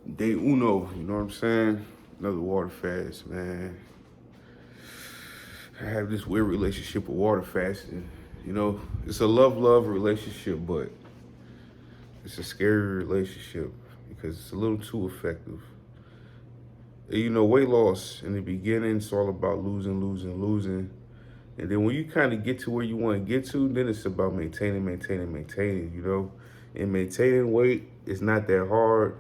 Day uno, you know what I'm saying? Another water fast, man. I have this weird relationship with water fasting. You know, it's a love-love relationship, but it's a scary relationship because it's a little too effective. You know, weight loss in the beginning, it's all about losing, losing, losing. And then when you kind of get to where you want to get to, then it's about maintaining, maintaining, maintaining, you know? And maintaining weight is not that hard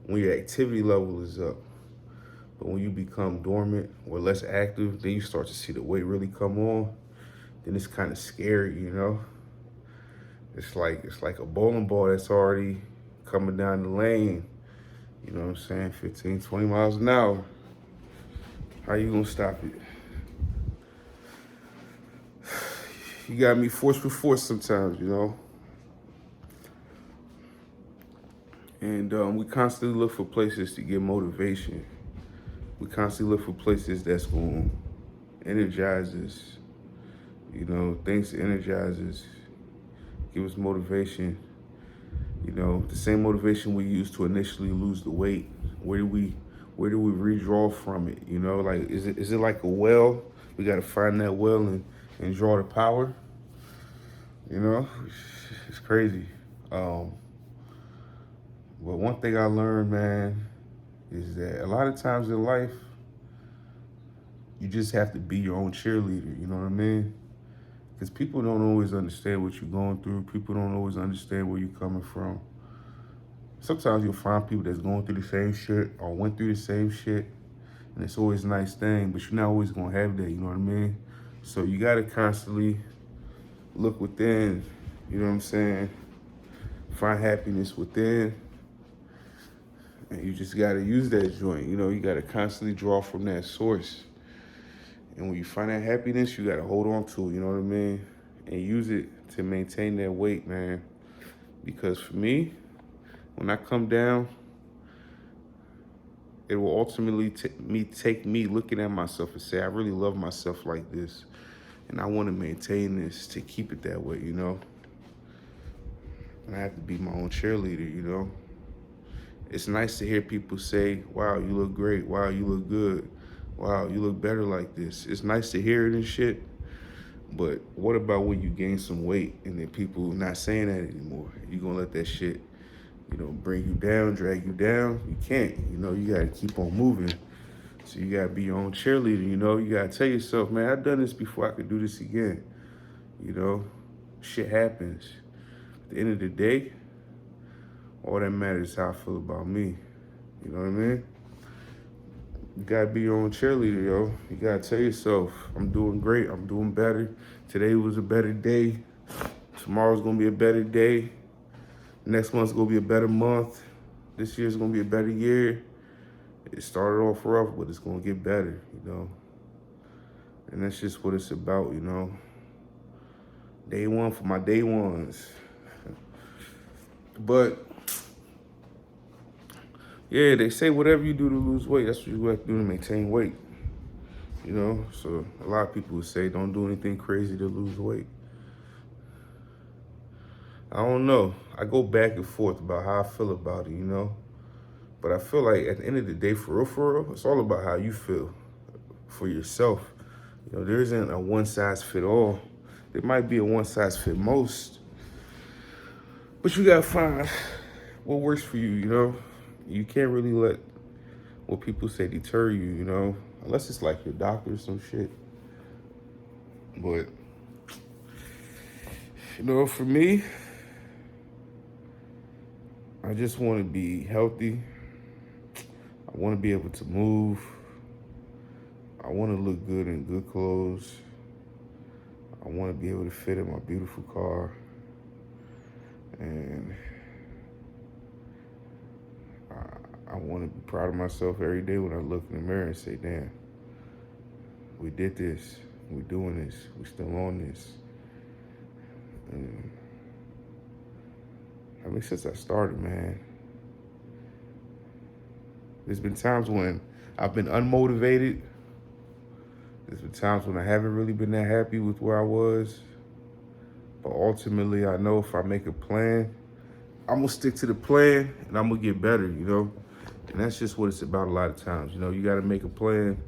when your activity level is up. But when you become dormant or less active, then you start to see the weight really come on. Then it's kind of scary, you know? It's like a bowling ball that's already coming down the lane. You know what I'm saying? 15, 20 miles an hour. How you gonna stop it? You got me force for force sometimes, you know? And we constantly look for places to get motivation. We constantly look for places that's going to energize us, you know, things to energize us, give us motivation, you know, the same motivation we used to initially lose the weight. Where do we redraw from it? You know, like is it like a well? We got to find that well and draw the power. You know, it's crazy. But one thing I learned, man, is that a lot of times in life, you just have to be your own cheerleader. You know what I mean? Because people don't always understand what you're going through. People don't always understand where you're coming from. Sometimes you'll find people that's going through the same shit or went through the same shit, and it's always a nice thing, but you're not always gonna have that, you know what I mean? So you gotta constantly look within, you know what I'm saying? Find happiness within, and you just gotta use that joint, you know, you gotta constantly draw from that source. And when you find that happiness, you gotta hold on to it, you know what I mean? And use it to maintain that weight, man. Because for me, when I come down, it will ultimately take me looking at myself and say, I really love myself like this. And I want to maintain this to keep it that way, you know? And I have to be my own cheerleader, you know? It's nice to hear people say, wow, you look great. Wow, you look good. Wow, you look better like this. It's nice to hear it and shit. But what about when you gain some weight and then people not saying that anymore? You gonna let that shit, you know, bring you down, drag you down? You can't, you know, you gotta keep on moving. So you gotta be your own cheerleader, you know? You gotta tell yourself, man, I've done this before, I could do this again. You know, shit happens. At the end of the day, all that matters is how I feel about me. You know what I mean? You gotta be your own cheerleader, yo. You gotta tell yourself, I'm doing great, I'm doing better. Today was a better day. Tomorrow's gonna be a better day. Next month's gonna be a better month. This year's gonna be a better year. It started off rough, but it's gonna get better, you know? And that's just what it's about, you know? Day one for my day ones. But yeah, they say whatever you do to lose weight, that's what you have to do to maintain weight. You know, so a lot of people would say don't do anything crazy to lose weight. I don't know. I go back and forth about how I feel about it, you know? But I feel like at the end of the day, for real, it's all about how you feel for yourself. You know, there isn't a one size fit all. There might be a one size fit most, but you gotta find what works for you, you know? You can't really let what people say deter you, you know? Unless it's like your doctor or some shit. But, you know, for me, I just want to be healthy. I want to be able to move. I want to look good in good clothes. I want to be able to fit in my beautiful car. And I want to be proud of myself every day when I look in the mirror and say, damn, we did this. We're doing this. We're still on this. And I mean, since I started, man, there's been times when I've been unmotivated. There's been times when I haven't really been that happy with where I was. But ultimately, I know if I make a plan, I'm going to stick to the plan and I'm going to get better, you know? And that's just what it's about a lot of times. You know, you got to make a plan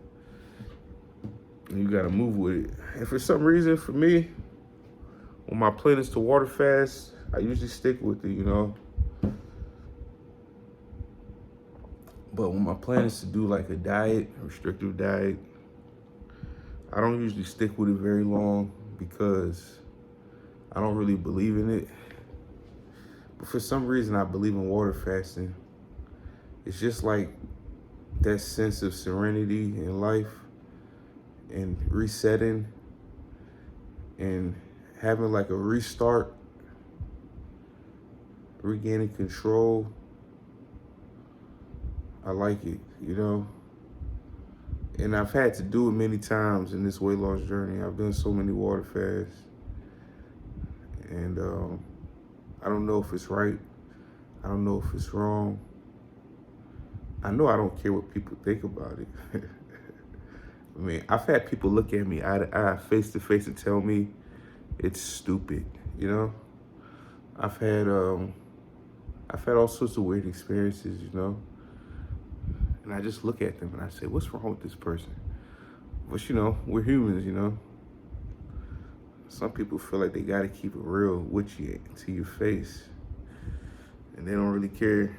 and you got to move with it. And for some reason, for me, when my plan is to water fast, I usually stick with it, you know. But when my plan is to do like a diet, a restrictive diet, I don't usually stick with it very long because I don't really believe in it. But for some reason, I believe in water fasting. It's just like that sense of serenity in life and resetting and having like a restart, regaining control. I like it, you know? And I've had to do it many times in this weight loss journey. I've done so many water fasts. And I don't know if it's right. I don't know if it's wrong. I know I don't care what people think about it. I mean, I've had people look at me eye to eye, face to face, and tell me it's stupid, you know? I've had all sorts of weird experiences, you know? And I just look at them and I say, what's wrong with this person? But you know, we're humans, you know? Some people feel like they gotta keep it real with you to your face. And they don't really care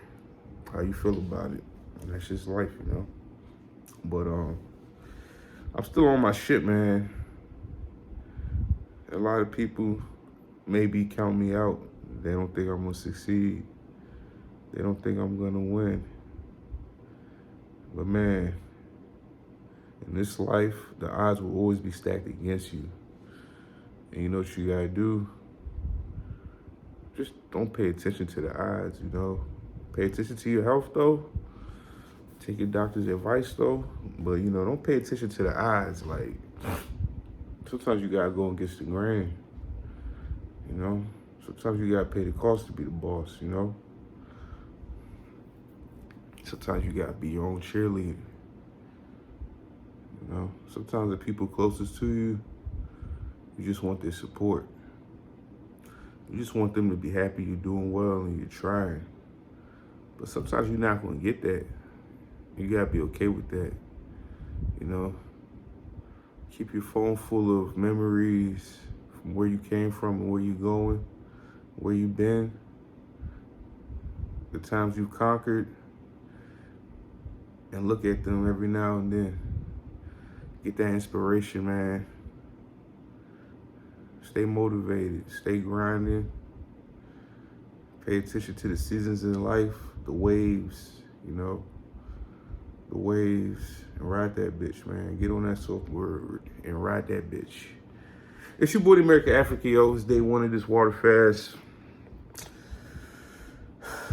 how you feel about it. And that's just life, you know? But I'm still on my shit, man. A lot of people maybe count me out. They don't think I'm gonna succeed. They don't think I'm gonna win. But man, in this life, the odds will always be stacked against you. And you know what you gotta do? Just don't pay attention to the odds, you know? Pay attention to your health, though. Take your doctor's advice, though. But, you know, don't pay attention to the odds. Like, sometimes you gotta go against the grain, you know? Sometimes you gotta pay the cost to be the boss, you know? Sometimes you gotta be your own cheerleader, you know? Sometimes the people closest to you, you just want their support. You just want them to be happy you're doing well and you're trying. But sometimes you're not gonna get that. You gotta be okay with that, you know? Keep your phone full of memories from where you came from and where you're going, where you've been, the times you've conquered, and look at them every now and then. Get that inspiration, man. Stay motivated, stay grinding. Pay attention to the seasons in life, the waves, you know, the waves, and ride that bitch, man. Get on that surfboard and ride that bitch. It's your boy, the American African, yo. It's day one of this water fast.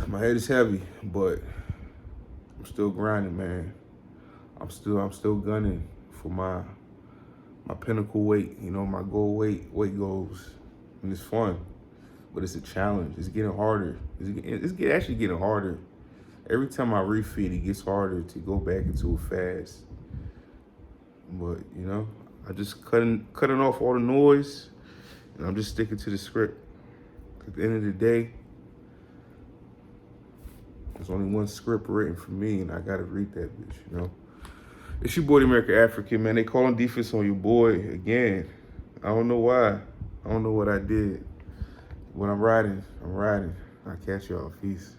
My head is heavy, but I'm still grinding, man. I'm still gunning for my pinnacle weight, you know, my goal weight goals. And it's fun, but it's a challenge. It's getting harder. It's actually getting harder. Every time I refeed, it gets harder to go back into a fast. But, you know, I just cutting off all the noise, and I'm just sticking to the script. At the end of the day, there's only one script written for me, and I gotta read that bitch, you know? It's your boy, the American African, man. They calling defense on your boy again. I don't know why. I don't know what I did. When I'm riding. I'll catch y'all. Peace.